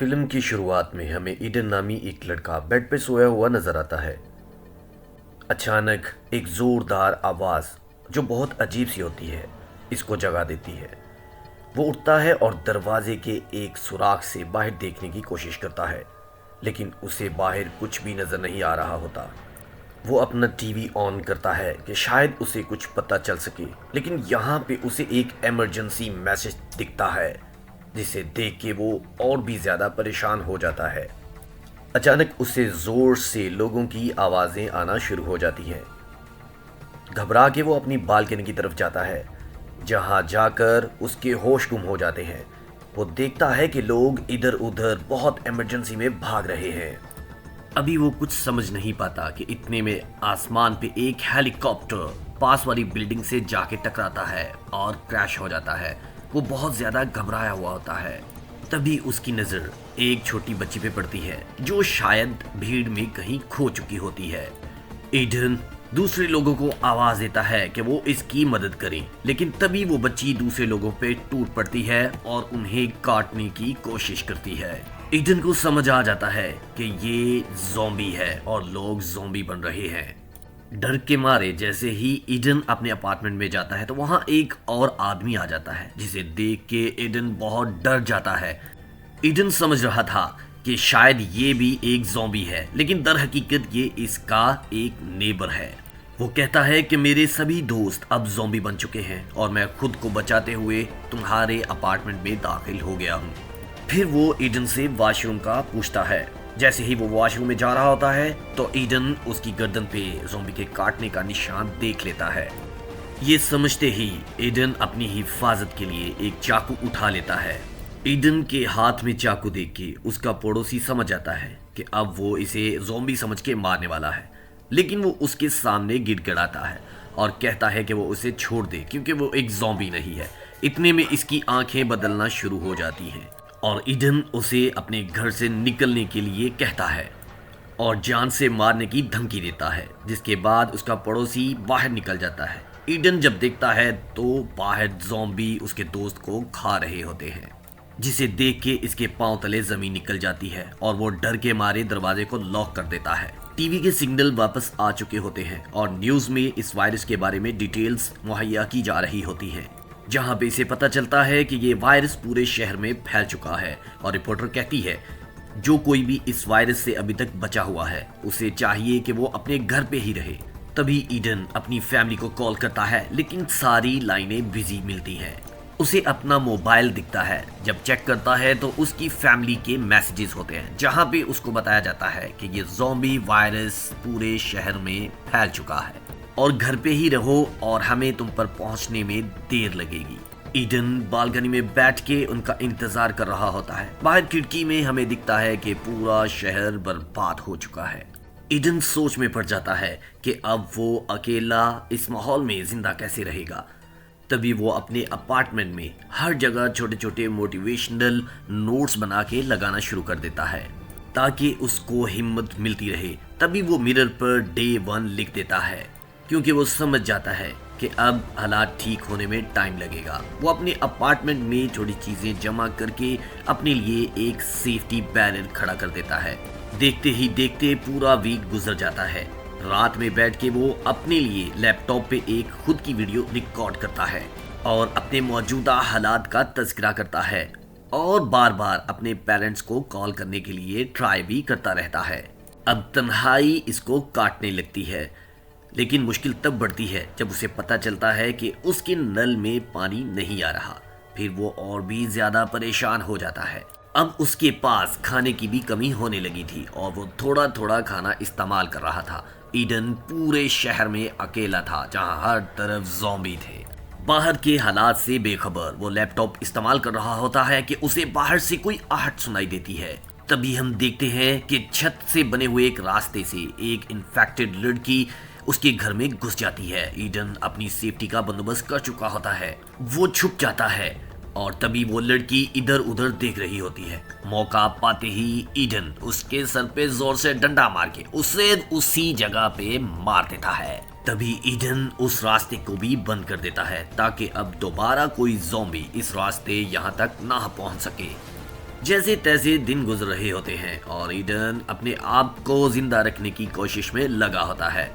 Film की शुरुआत में हमें ईडन नामी एक लड़का बेड पे सोया हुआ नजर आता है। अचानक एक जोरदार आवाज़ जो बहुत अजीब सी होती है इसको जगा देती है। वो उठता है और दरवाजे के एक सुराख से बाहर देखने की कोशिश करता है, लेकिन उसे बाहर कुछ भी नज़र नहीं आ रहा होता। वो अपना टीवी ऑन करता है कि शायद उसे कुछ पता चल सके, लेकिन यहाँ पे उसे एक इमरजेंसी मैसेज दिखता है जिसे देख के वो और भी ज़्यादा परेशान हो जाता है। अचानक उसे ज़ोर से लोगों की आवाज़ें आना शुरू हो जाती हैं। घबरा के वो अपनी बालकनी की तरफ जाता है, जहाँ जाकर उसके होश गुम हो जाते हैं। वो देखता है कि लोग इधर उधर बहुत इमरजेंसी में भाग रहे हैं। अभी वो कुछ समझ नहीं पाता कि इतने में आसमान पे एक हेलीकॉप्टर पास वाली बिल्डिंग से जाके टकराता है और क्रैश हो जाता है। वो बहुत ज़्यादा घबराया हुआ होता है। तभी उसकी नज़र एक छोटी बच्ची पे पड़ती है जो शायद भीड़ में कहीं खो चुकी होती है। ईडन दूसरे लोगों को आवाज़ देता है कि वो इसकी मदद करें, लेकिन तभी वो बच्ची दूसरे लोगों पे टूट पड़ती है और उन्हें काटने की कोशिश करती है। ईडन को समझ आ जाता है कि ये ज़ॉम्बी है और लोग ज़ॉम्बी बन रहे हैं। डर के मारे जैसे ही ईडन अपने अपार्टमेंट में जाता है तो वहाँ एक और आदमी आ जाता है, जिसे देख के ईडन बहुत डर जाता है। ईडन समझ रहा था कि शायद ये भी एक ज़ॉम्बी है, लेकिन दर हकीकत ये इसका एक नेबर है। वो कहता है कि मेरे सभी दोस्त अब ज़ॉम्बी बन चुके हैं और मैं खुद को बचाते हुए तुम्हारे अपार्टमेंट में दाखिल हो गया हूँ। फिर वो ईडन से वॉशरूम का पूछता है। जैसे ही वो वॉशरूम में जा रहा होता है तो ईडन उसकी गर्दन पे ज़ॉम्बी के काटने का निशान देख लेता है। ये समझते ही ईडन अपनी हिफाजत के लिए एक चाकू उठा लेता है। ईडन के हाथ में चाकू देख के उसका पड़ोसी समझ जाता है कि अब वो इसे ज़ॉम्बी समझ के मारने वाला है, लेकिन वो उसके सामने गिड़गिड़ाता है और कहता है कि वो उसे छोड़ दे क्योंकि वो एक ज़ॉम्बी नहीं है। इतने में इसकी आंखें बदलना शुरू हो जाती हैं और ईडन उसे अपने घर से निकलने के लिए कहता है और जान से मारने की धमकी देता है, जिसके बाद उसका पड़ोसी बाहर निकल जाता है। ईडन जब देखता है तो बाहर ज़ॉम्बी उसके दोस्त को खा रहे होते हैं, जिसे देख के इसके पांव तले जमीन निकल जाती है और वो डर के मारे दरवाजे को लॉक कर देता है। टीवी के सिग्नल वापस आ चुके होते हैं और न्यूज़ में इस वायरस के बारे में डिटेल्स मुहैया की जा रही होती हैं, जहां पे इसे पता चलता है कि ये वायरस पूरे शहर में फैल चुका है। और रिपोर्टर कहती है जो कोई भी इस वायरस से अभी तक बचा हुआ है उसे चाहिए कि वो अपने घर पे ही रहे। तभी ईडन अपनी फैमिली को कॉल करता है, लेकिन सारी लाइनें बिजी मिलती हैं। उसे अपना मोबाइल दिखता है। जब चेक करता है तो उसकी फैमिली के मैसेजेस होते हैं, जहां पे उसको बताया जाता है कि ये ज़ॉम्बी वायरस पूरे शहर में फैल चुका है और घर पे ही रहो और हमें तुम पर पहुंचने में देर लगेगी। ईडन बालकनी में बैठ के उनका इंतजार कर रहा होता है। बाहर खिड़की में हमें दिखता है कि पूरा शहर बर्बाद हो चुका है। ईडन सोच में पड़ जाता है कि अब वो अकेला इस माहौल में जिंदा कैसे रहेगा। तभी वो अपने अपार्टमेंट में हर जगह छोटे छोटे मोटिवेशनल नोट्स बना के लगाना शुरू कर देता है ताकि उसको हिम्मत मिलती रहे। तभी वो मिरर पर डे 1 लिख देता है, क्योंकि वो समझ जाता है कि अब हालात ठीक होने में टाइम लगेगा। वो अपने अपार्टमेंट में थोड़ी चीज़ें जमा करके अपने लिए एक सेफ्टी बैरियर खड़ा कर देता है। देखते ही देखते पूरा वीक गुजर जाता है। रात में बैठ के वो अपने लिए लैपटॉप पे एक खुद की वीडियो रिकॉर्ड करता है और अपने मौजूदा हालात का तज़किरा करता है और बार बार अपने पेरेंट्स को कॉल करने के लिए ट्राई भी करता रहता है। अब तन्हाई इसको काटने लगती है, लेकिन मुश्किल तब बढ़ती है जब उसे पता चलता है कि उसके नल में पानी नहीं आ रहा। फिर वो और भी ज्यादा परेशान हो जाता है। अब उसके पास खाने की भी कमी होने लगी थी और वो थोड़ा थोड़ा खाना इस्तेमाल कर रहा था। ईडन पूरे शहर में अकेला था, जहां हर तरफ ज़ॉम्बी थे। बाहर के हालात से बेखबर वो लैपटॉप इस्तेमाल कर रहा होता है कि उसे बाहर से कोई आहट सुनाई देती है। तभी हम देखते हैं कि छत से बने हुए एक रास्ते से एक इन्फेक्टेड लड़की उसके घर में घुस जाती है। ईडन अपनी सेफ्टी का बंदोबस्त कर चुका होता है। वो छुप जाता है और तभी वो लड़की इधर उधर देख रही होती है। मौका पाते ही ईडन उसके सर पे जोर से डंडा मार के उसे उसी जगह पे मार देता है। तभी ईडन उस रास्ते को भी बंद कर देता है ताकि अब दोबारा कोई ज़ॉम्बी इस रास्ते यहाँ तक ना पहुँच सके। जैसे तैसे दिन गुजर रहे होते हैं और ईडन अपने आप को जिंदा रखने की कोशिश में लगा होता है।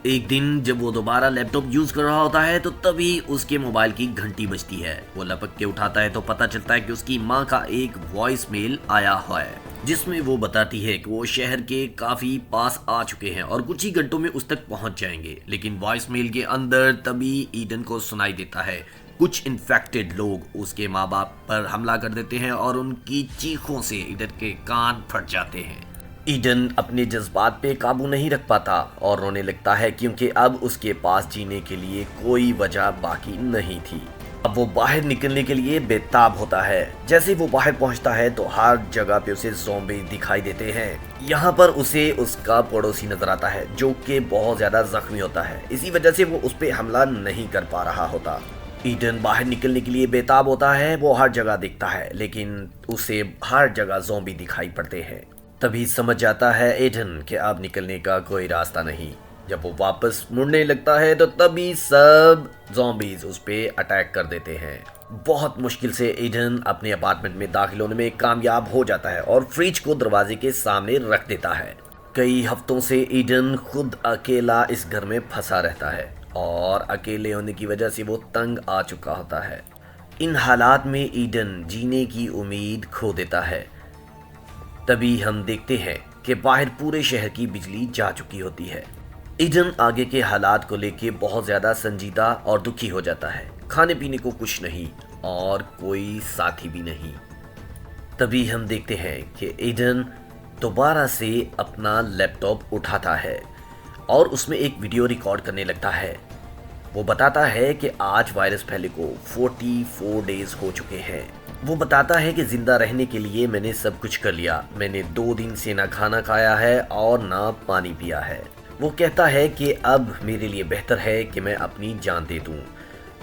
एक दिन जब वो दोबारा लैपटॉप यूज कर रहा होता है तो तभी उसके मोबाइल की घंटी बजती है। वो लपक के उठाता है तो पता चलता है कि उसकी माँ का एक वॉइस मेल आया हुआ है, जिसमें वो बताती है कि वो शहर के काफी पास आ चुके हैं और कुछ ही घंटों में उस तक पहुंच जाएंगे। लेकिन वॉइस मेल के अंदर तभी ईडन को सुनाई देता है कुछ इन्फेक्टेड लोग उसके माँ बाप पर हमला कर देते हैं और उनकी चीखों से ईडन के कान फट जाते हैं। ईडन अपने जज्बात पे काबू नहीं रख पाता और रोने लगता है, क्योंकि अब उसके पास जीने के लिए कोई वजह बाकी नहीं थी। अब वो बाहर निकलने के लिए बेताब होता है। जैसे वो बाहर पहुंचता है तो हर जगह पे उसे ज़ॉम्बी दिखाई देते हैं। यहाँ पर उसे उसका पड़ोसी नजर आता है जो कि बहुत ज्यादा जख्मी होता है। इसी वजह से वो उस पर हमला नहीं कर पा रहा होता। ईडन बाहर निकलने के लिए बेताब होता है। वो हर जगह दिखता है लेकिन उसे हर जगह ज़ॉम्बी दिखाई पड़ते हैं। तभी समझ जाता है ईडन कि अब निकलने का कोई रास्ता नहीं। जब वो वापस मुड़ने लगता है तो तभी सब ज़ॉम्बीज उस पे अटैक कर देते हैं। बहुत मुश्किल से ईडन अपने अपार्टमेंट में दाखिल होने में कामयाब हो जाता है और फ्रिज को दरवाजे के सामने रख देता है। कई हफ्तों से ईडन खुद अकेला इस घर में फंसा रहता है और अकेले होने की वजह से वो तंग आ चुका होता है। इन हालात में ईडन जीने की उम्मीद खो देता है। तभी हम देखते हैं कि बाहर पूरे शहर की बिजली जा चुकी होती है। ईडन आगे के हालात को लेके बहुत ज़्यादा संजीदा और दुखी हो जाता है। खाने पीने को कुछ नहीं और कोई साथी भी नहीं। तभी हम देखते हैं कि ईडन दोबारा से अपना लैपटॉप उठाता है और उसमें एक वीडियो रिकॉर्ड करने लगता है। वो बताता है कि आज वायरस फैले को 44 डेज हो चुके हैं। वो बताता है कि जिंदा रहने के लिए मैंने सब कुछ कर लिया। मैंने 2 दिन से ना खाना खाया है और ना पानी पिया है। वो कहता है कि अब मेरे लिए बेहतर है कि मैं अपनी जान दे दूं।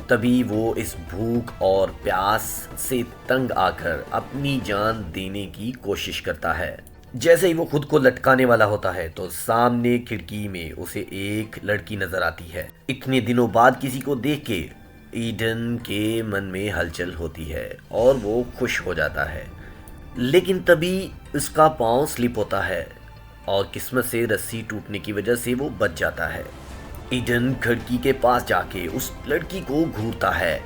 तभी वो इस भूख और प्यास से तंग आकर अपनी जान देने की कोशिश करता है। जैसे ही वो खुद को लटकाने वाला होता है तो सामने खिड़की में उसे एक लड़की नजर आती है। इतने दिनों बाद किसी को देख के ईडन के मन में हलचल होती है और वो खुश हो जाता है। लेकिन तभी उसका पाँव स्लिप होता है और किस्मत से रस्सी टूटने की वजह से वो बच जाता है। ईडन खिड़की के पास जाके उस लड़की को घूरता है।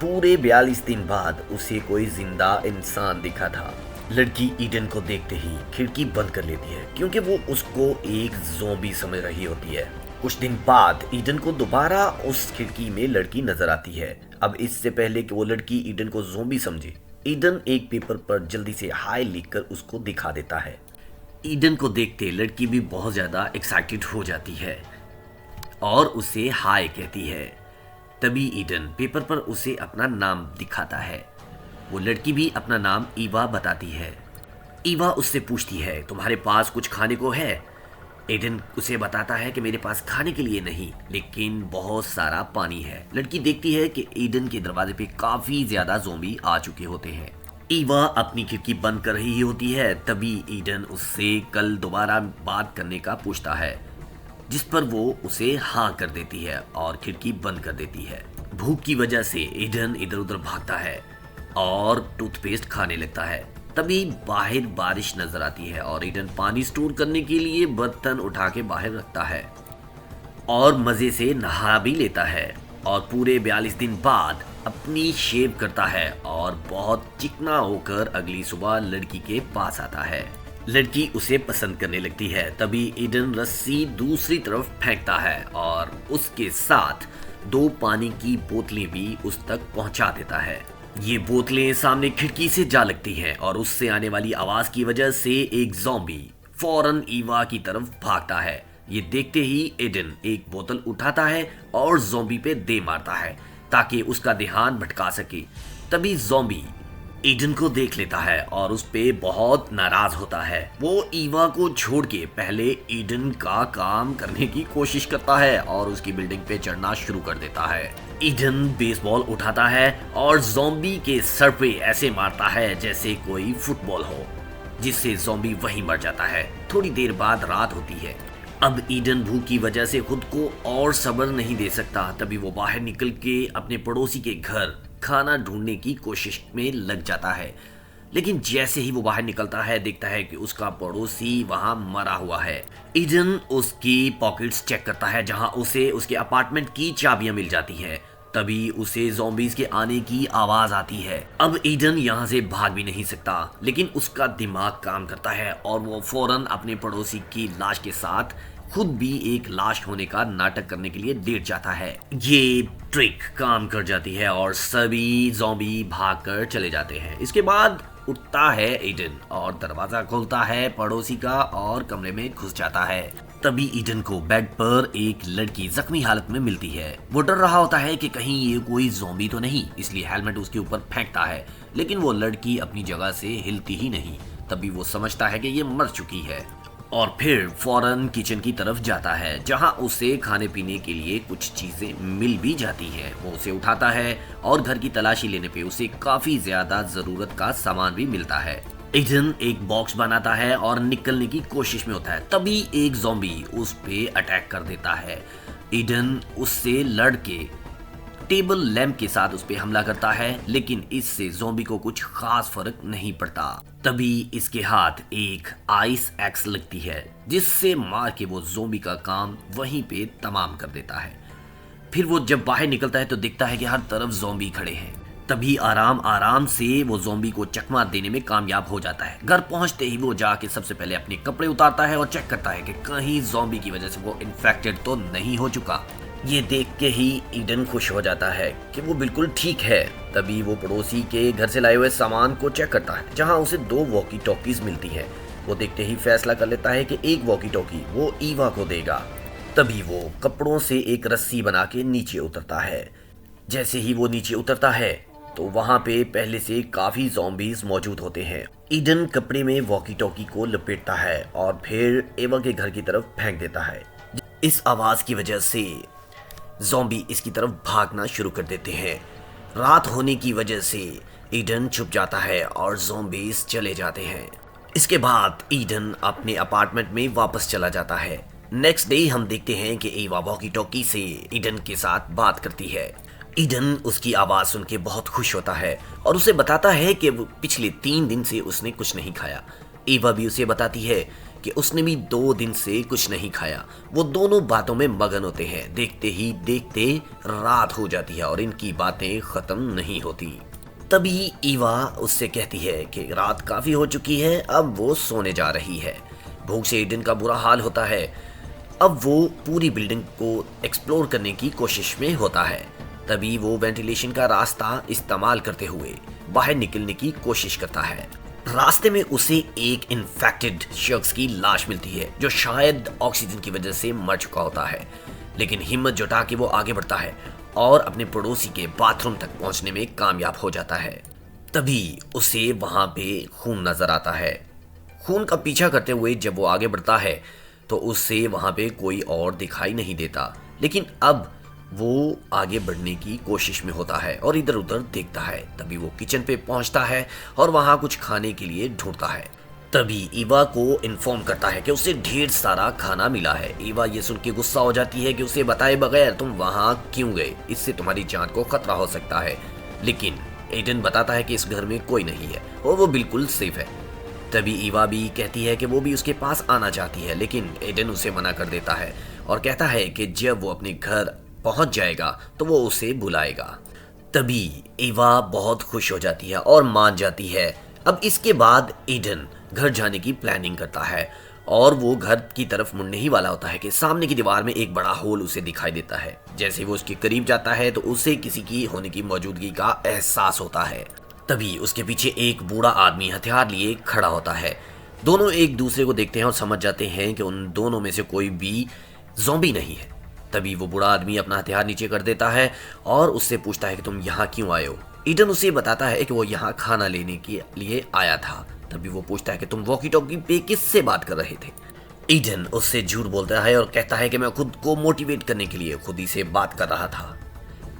पूरे 42 दिन बाद उसे कोई जिंदा इंसान दिखा था। लड़की ईडन को देखते ही खिड़की बंद कर लेती है क्योंकि वो उसको एक ज़ॉम्बी समझ रही होती है। कुछ दिन बाद ईडन को दोबारा उस खिड़की में लड़की नजर आती है। अब इससे पहले कि वो लड़की ईडन को ज़ॉम्बी समझे, ईडन एक पेपर पर जल्दी से हाय लिखकर उसको दिखा देता है। ईडन को देखते लड़की भी बहुत ज़्यादा एक्साइटेड हो जाती है और उसे हाय कहती है। तभी ईडन पेपर पर उसे अपना नाम दिखाता है। वो लड़की भी अपना नाम ईवा बताती है। ईवा उससे पूछती है, तुम्हारे पास कुछ खाने को है? ईडन उसे बताता है कि मेरे पास खाने के लिए नहीं, लेकिन बहुत सारा पानी है। लड़की देखती है कि ईडन के दरवाजे पे काफी ज्यादा ज़ॉम्बी आ चुके होते हैं। ईवा अपनी खिड़की बंद कर रही होती है। तभी ईडन उससे कल दोबारा बात करने का पूछता है, जिस पर वो उसे हाँ कर देती है और खिड़की बंद कर देती है। भूख की वजह से ईडन इधर उधर भागता है और टूथपेस्ट खाने लगता है। तभी बाहर बारिश नजर आती है और ईडन पानी स्टोर करने के लिए बर्तन उठा के बाहर रखता है और मजे से नहा भी लेता है और पूरे 42 दिन बाद अपनी शेव करता है और बहुत चिकना होकर अगली सुबह लड़की के पास आता है। लड़की उसे पसंद करने लगती है। तभी ईडन रस्सी दूसरी तरफ फेंकता है और उसके साथ 2 पानी की बोतलें भी उस तक पहुंचा देता है। ये बोतलें सामने खिड़की से जा लगती हैं और उससे आने वाली आवाज की वजह से एक ज़ॉम्बी फौरन ईवा की तरफ भागता है। ये देखते ही ईडन एक बोतल उठाता है और ज़ॉम्बी पे दे मारता है ताकि उसका ध्यान भटका सके। तभी ज़ॉम्बी ईडन को देख लेता है और उस पे बहुत नाराज होता है। वो ईवा को छोड़ के पहले ईडन का काम करने की कोशिश करता है और उसकी बिल्डिंग पे चढ़ना शुरू कर देता है। ईडन बेसबॉल उठाता है और ज़ॉम्बी के सर पे ऐसे मारता है जैसे कोई फुटबॉल हो, जिससे ज़ॉम्बी वहीं मर जाता है। थोड़ी देर बाद रात होती है। अब ईडन भूख की वजह से खुद को और सब्र नहीं दे सकता। तभी वो बाहर निकल के अपने पड़ोसी के घर खाना ढूंढने की कोशिश में लग जाता है। लेकिन जैसे ही वो बाहर निकलता है देखता है कि उसका पड़ोसी वहां मरा हुआ है। ईडन उसकी पॉकेट्स चेक करता है जहां उसे उसके अपार्टमेंट की चाबियां मिल जाती है। तभी उसे ज़ॉम्बीज़ के आने की आवाज आती है। अब ईडन यहाँ से भाग भी नहीं सकता, लेकिन उसका दिमाग काम करता है और वो फौरन अपने पड़ोसी की लाश के साथ खुद भी एक लाश होने का नाटक करने के लिए लेट जाता है। ये ट्रिक काम कर जाती है और सभी ज़ॉम्बी भागकर चले जाते हैं। इसके बाद उठता है ईडन और दरवाजा खोलता है पड़ोसी का और कमरे में घुस जाता है। तभी ईडन को बेड पर एक लड़की जख्मी हालत में मिलती है। वो डर रहा होता है कि कहीं ये कोई ज़ॉम्बी तो नहीं, इसलिए हेलमेट उसके ऊपर फेंकता है, लेकिन वो लड़की अपनी जगह से हिलती ही नहीं। तभी वो समझता है कि ये मर चुकी है और फिर फौरन किचन की तरफ जाता है जहां उसे खाने पीने के लिए कुछ चीजें मिल भी जाती हैं। वो उसे उठाता है और घर की तलाशी लेने पे उसे काफी ज्यादा जरूरत का सामान भी मिलता है। ईडन एक बॉक्स बनाता है और निकलने की कोशिश में होता है। तभी एक ज़ॉम्बी उस पे अटैक कर देता है। ईडन उससे लड़ के टेबल लैंप के साथ उस पे हमला करता है, लेकिन इससे ज़ॉम्बी को कुछ खास फर्क नहीं पड़ता। तभी इसके हाथ एक आइस एक्स लगती है जिससे मार के वो ज़ॉम्बी का काम वहीं पे तमाम कर देता है। फिर वो जब बाहर निकलता है तो देखता है कि हर तरफ ज़ॉम्बी खड़े हैं। तभी आराम आराम से वो ज़ॉम्बी को चकमा देने में कामयाब हो जाता है। घर पहुंचते ही वो जाके सबसे पहले अपने कपड़े उतारता है और चेक करता है कि कहीं ज़ॉम्बी की वजह से वो इन्फेक्टेड तो नहीं हो चुका। ये देख के ही ईडन खुश हो जाता है कि वो बिल्कुल ठीक है। तभी वो पड़ोसी के घर से लाए हुए सामान को चेक करता है जहां उसे 2 वॉकी टॉकीज मिलती है। वो देखते ही फैसला कर लेता है कि एक वॉकी टॉकी वो ईवा को देगा। तभी वो कपड़ों से एक रस्सी बना के नीचे उतरता है। जैसे ही वो नीचे उतरता है तो वहां पे पहले से काफी ज़ॉम्बीज मौजूद होते हैं। ईडन कपड़े में वॉकी टॉकी को लपेटता है और फिर एवा के घर की तरफ फेंक देता है। इस आवाज की वजह से ज़ॉम्बी इसकी तरफ भागना शुरू कर देते हैं। रात होने की वजह से ईडन छुप जाता है और ज़ॉम्बीज चले जाते हैं। इसके बाद ईडन अपने अपार्टमेंट में वापस चला जाता है। नेक्स्ट डे हम देखते हैं कि एवा वॉकी टॉकी से ईडन के साथ बात करती है। ईडन उसकी आवाज़ सुन के बहुत खुश होता है और उसे बताता है कि वो पिछले 3 दिन से उसने कुछ नहीं खाया। एवा भी उसे बताती है कि उसने भी 2 दिन से कुछ नहीं खाया। वो दोनों बातों में मगन होते हैं। देखते ही देखते रात हो जाती है और इनकी बातें खत्म नहीं होती। तभी ईवा उससे कहती है कि रात काफी हो चुकी है, अब वो सोने जा रही है। भूख से ईडन का बुरा हाल होता है। अब वो पूरी बिल्डिंग को एक्सप्लोर करने की कोशिश में होता है। तभी वो वेंटिलेशन का रास्ता इस्तेमाल करते हुए बाहर निकलने की कोशिश करता है। रास्ते में उसे एक इन्फेक्टेड शख्स की लाश मिलती है जो शायद ऑक्सीजन की वजह से मर चुका होता है, लेकिन हिम्मत जुटा के वो आगे बढ़ता है और अपने पड़ोसी के बाथरूम तक पहुंचने में कामयाब हो जाता है। तभी उसे वहां पे खून नजर आता है। खून का पीछा करते हुए जब वो आगे बढ़ता है तो उससे वहां पे कोई और दिखाई नहीं देता, लेकिन अब वो आगे बढ़ने की कोशिश में होता है और इधर उधर देखता है। तभी वो किचन पे पहुंचता है और वहां कुछ खाने के लिए ढूंढता है। तभी ईवा को इन्फॉर्म करता है कि उसे ढेर सारा खाना मिला है। ईवा ये सुन के गुस्सा हो जाती है कि उसे बताए बगैर तुम वहां क्यों गए, इससे तुम्हारी जान को खतरा हो सकता है। लेकिन ईडन बताता है कि इस घर में कोई नहीं है और वो बिल्कुल सेफ है। तभी ईवा भी कहती है कि वो भी उसके पास आना चाहती है, लेकिन ईडन उसे मना कर देता है और कहता है कि जब वो अपने घर पहुंच जाएगा तो वो उसे बुलाएगा। तभी ईवा बहुत खुश हो जाती है और मान जाती है। अब इसके बाद ईडन घर जाने की प्लानिंग करता है और वो घर की तरफ मुड़ने ही वाला होता है कि सामने की दीवार में एक बड़ा होल उसे दिखाई देता है। जैसे वो उसके करीब जाता है तो उसे किसी की होने की मौजूदगी का एहसास होता है। तभी उसके पीछे एक बूढ़ा आदमी हथियार लिए खड़ा होता है। दोनों एक दूसरे को देखते हैं और समझ जाते हैं कि उन दोनों में से कोई भी ज़ॉम्बी नहीं है। तभी वो बूढ़ा आदमी अपना हथियार नीचे कर देता है और उससे पूछता है कि तुम यहाँ क्यों आए हो। ईडन उसे बताता है कि वो यहाँ खाना लेने के लिए आया था। तभी वो पूछता है कि तुम वॉकी टॉकी पे किससे बात कर रहे थे। ईडन उससे झूठ बोलता है और कहता है कि मैं खुद को मोटिवेट करने के लिए खुद ही से बात कर रहा था।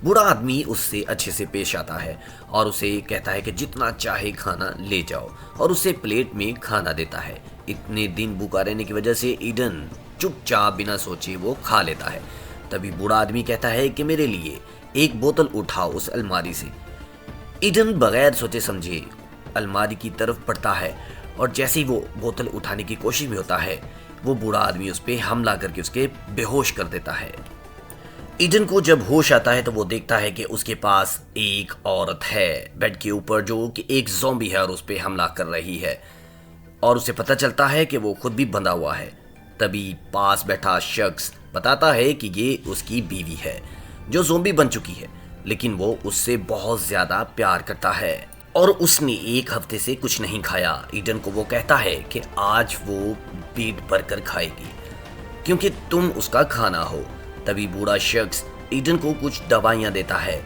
बूढ़ा आदमी उससे अच्छे से पेश आता है और उसे कहता है कि जितना चाहे खाना ले जाओ और उसे प्लेट में खाना देता है। इतने दिन भूखा रहने की वजह से ईडन चुपचाप बिना सोचे वो खा लेता है। तभी बूढ़ा आदमी कहता है कि मेरे लिए एक बोतल उठाओ उस अलमारी से। ईडन बगैर सोचे समझे अलमारी की तरफ बढ़ता है और जैसे ही वो बोतल उठाने की कोशिश में होता है, वो बूढ़ा आदमी उस पर हमला करके उसके बेहोश कर देता है। ईडन को जब होश आता है तो वो देखता है कि उसके पास एक औरत है बेड के ऊपर, जो कि एक ज़ॉम्बी है और उस पर हमला कर रही है, और उसे पता चलता है कि वो खुद भी बंधा हुआ है। तभी पास बैठा शख्स बताता है कि ये उसकी बीवी है जो ज़ॉम्बी बन चुकी है, लेकिन वो उससे बहुत ज़्यादा प्यार करता है और उसने 1 हफ्ते से कुछ नहीं खाया। ईडन को वो कहता है कि आज वो पेट भरकर खाएगी क्योंकि तुम उसका खाना हो। तभी बूढ़ा शख्स ईडन को कुछ दवाइयाँ देता है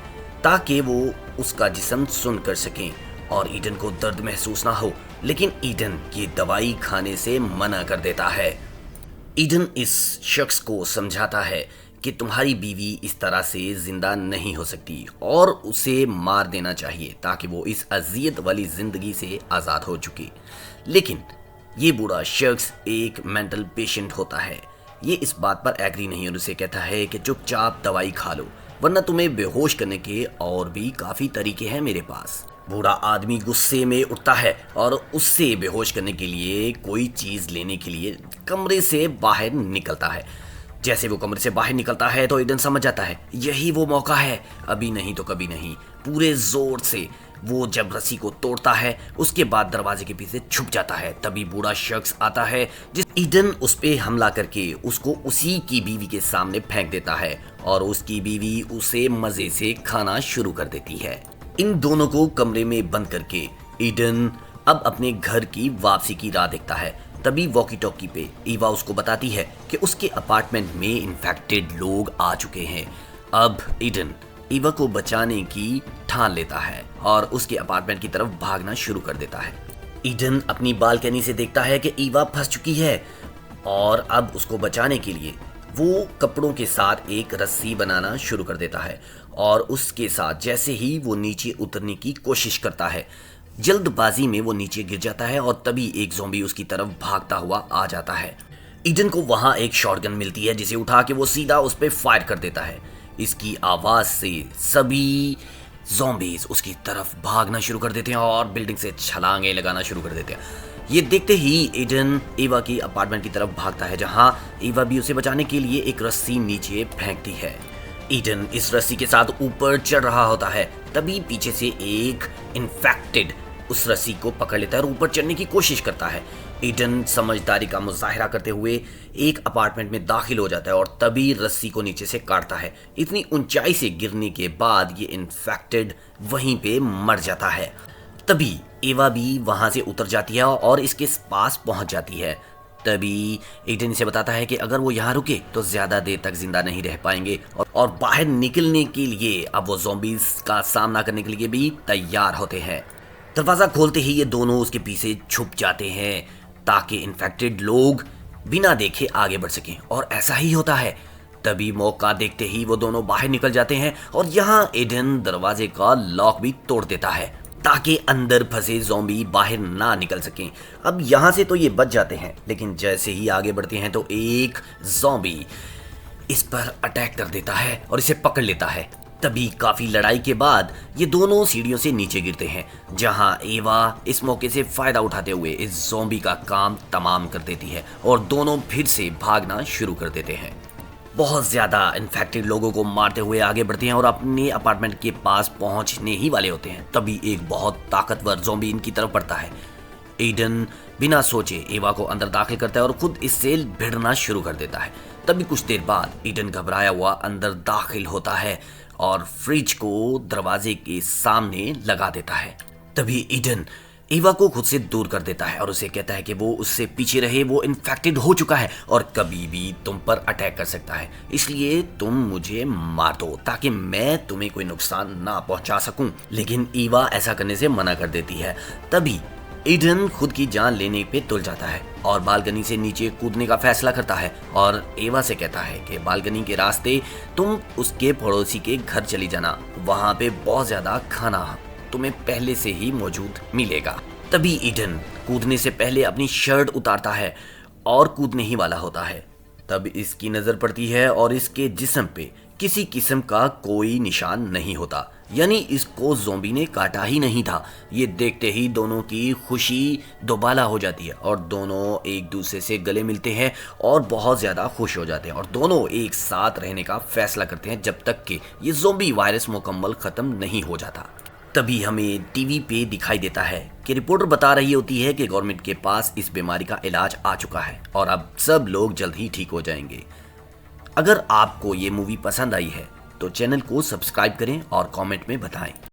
ताकि वो उसका जिस्म सुन कर सकें और ईडन को दर्द महसूस ना हो, लेकिन ईडन ये दवाई खाने से मना कर देता है। ईडन इस शख्स को समझाता है कि तुम्हारी बीवी इस तरह से जिंदा नहीं हो सकती और उसे मार देना चाहिए ताकि वो इस अजियत वाली जिंदगी से आज़ाद हो चुके। लेकिन ये बूढ़ा शख्स एक मेंटल पेशेंट होता है। ये इस बात पर एग्री नहीं और उसे कहता है कि चुपचाप दवाई खा लो, वरना तुम्हें बेहोश करने के और भी काफ़ी तरीके हैं मेरे पास। बूढ़ा आदमी गुस्से में उठता है और उससे बेहोश करने के लिए कोई चीज़ लेने के लिए कमरे से बाहर निकलता है। जैसे वो कमरे से बाहर निकलता है तो ईडन समझ जाता है यही वो मौका है, अभी नहीं तो कभी नहीं। पूरे जोर से वो जब रस्सी को तोड़ता है उसके बाद दरवाजे के पीछे छुप जाता है। तभी बूढ़ा शख्स आता है जिस ईडन उस पे हमला करके उसको उसी की बीवी के सामने फेंक देता है और उसकी बीवी उसे मजे से खाना शुरू कर देती है। इन दोनों को कमरे में बंद करके ईडन अब अपने घर की वापसी की राह देखता है। तभी वॉकी टॉकी पे ईवा उसको बताती है कि उसके अपार्टमेंट में इन्फेक्टेड लोग आ चुके हैं। अब ईडन ईवा को बचाने की ठान लेता है और उसके अपार्टमेंट की तरफ भागना शुरू कर देता है। ईडन अपनी बालकनी से देखता है कि ईवा फंस चुकी है और अब उसको बचाने के लिए वो कपड़ों के साथ एक रस्सी बनाना शुरू कर देता है और उसके साथ जैसे ही वो नीचे उतरने की कोशिश करता है, जल्दबाजी में वो नीचे गिर जाता है और तभी एक ज़ॉम्बी उसकी तरफ भागता हुआ आ जाता है। ईडन को वहां एक शॉटगन मिलती है जिसे उठा के वो सीधा उस पर फायर कर देता है। इसकी आवाज़ से सभी ज़ॉम्बीज उसकी तरफ भागना शुरू कर देते हैं और बिल्डिंग से छलांगे लगाना शुरू कर देते हैं। ये देखते ही ईडन ईवा की अपार्टमेंट की तरफ भागता है जहां ईवा भी उसे बचाने के लिए एक रस्सी नीचे फेंकती है। ईडन इस रस्सी के साथ ऊपर चढ़ रहा होता है, तभी पीछे से एक इन्फेक्टेड उस रस्सी को पकड़ लेता है और ऊपर चढ़ने की कोशिश करता है। ईडन समझदारी का मुजाहिरा करते हुए एक अपार्टमेंट में दाखिल हो जाता है और तभी रस्सी को नीचे से काटता है। इतनी ऊंचाई से गिरने के बाद ये इन्फेक्टेड वहीं पे मर जाता है। तभी ईवा भी वहां से उतर जाती है और इसके पास पहुंच जाती है। तभी ईडन इसे बताता है कि अगर वो यहाँ रुके तो ज्यादा देर तक जिंदा नहीं रह पाएंगे और बाहर निकलने के लिए अब वो ज़ॉम्बीज का सामना करने के लिए भी तैयार होते हैं। दरवाजा खोलते ही ये दोनों उसके पीछे छुप जाते हैं ताकि इन्फेक्टेड लोग बिना देखे आगे बढ़ सकें और ऐसा ही होता है। तभी मौका देखते ही वो दोनों बाहर निकल जाते हैं और यहाँ ईडन दरवाजे का लॉक भी तोड़ देता है ताकि अंदर फंसे ज़ॉम्बी बाहर ना निकल सकें। अब यहाँ से तो ये बच जाते हैं, लेकिन जैसे ही आगे बढ़ते हैं तो एक ज़ॉम्बी इस पर अटैक कर देता है और इसे पकड़ लेता है। तभी काफी लड़ाई के बाद ये दोनों सीढ़ियों से नीचे गिरते हैं जहां ईवा इस मौके से फायदा उठाते हुए इस ज़ॉम्बी का काम तमाम कर देती है और दोनों फिर से भागना शुरू कर देते हैं। बहुत ज़्यादा इन्फेक्टेड लोगों को मारते हुए आगे बढ़ते हैं और अपने अपार्टमेंट के पास पहुंचने ही वाले होते हैं। तभी एक बहुत ताकतवर ज़ॉम्बी इनकी तरफ बढ़ता है। ईडन बिना सोचे ईवा को अंदर दाखिल करता है और खुद इससे भिड़ना शुरू कर देता है। तभी कुछ देर बाद ईडन घबराया हुआ अंदर दाखिल होता है और फ्रिज को दरवाजे के सामने लगा देता है। तभी ईडन ईवा को खुद से दूर कर देता है और उसे कहता है कि वो उससे पीछे रहे, वो इन्फेक्टेड हो चुका है और कभी भी तुम पर अटैक कर सकता है, इसलिए तुम मुझे मार दो ताकि मैं तुम्हें कोई नुकसान ना पहुंचा सकूं। लेकिन ईवा ऐसा करने से मना कर देती है। तभी ईडन खुद की जान लेने पे तुल जाता है और बालकनी से नीचे कूदने का फैसला करता है और ईवा से कहता है कि बालकनी के रास्ते तुम उसके पड़ोसी के घर चली जाना, वहां पे बहुत ज्यादा खाना तुम्हें पहले से ही मौजूद मिलेगा। तभी ईडन कूदने से पहले अपनी शर्ट उतारता है और कूदने ही वाला होता है। तब इसकी नजर पड़ती है और इसके जिस्म पे किसी किस्म का कोई निशान नहीं होता, यानी इसको ज़ॉम्बी ने काटा ही नहीं था। ये देखते ही दोनों की खुशी दोबाला हो जाती है और दोनों एक दूसरे से गले मिलते हैं और बहुत ज़्यादा खुश हो जाते हैं और दोनों एक साथ रहने का फैसला करते हैं जब तक कि ये ज़ॉम्बी वायरस मुकम्मल ख़त्म नहीं हो जाता। तभी हमें टीवी पे दिखाई देता है कि रिपोर्टर बता रही होती है कि गवर्नमेंट के पास इस बीमारी का इलाज आ चुका है और अब सब लोग जल्द ही ठीक हो जाएंगे। अगर आपको ये मूवी पसंद आई है तो चैनल को सब्सक्राइब करें और कमेंट में बताएं।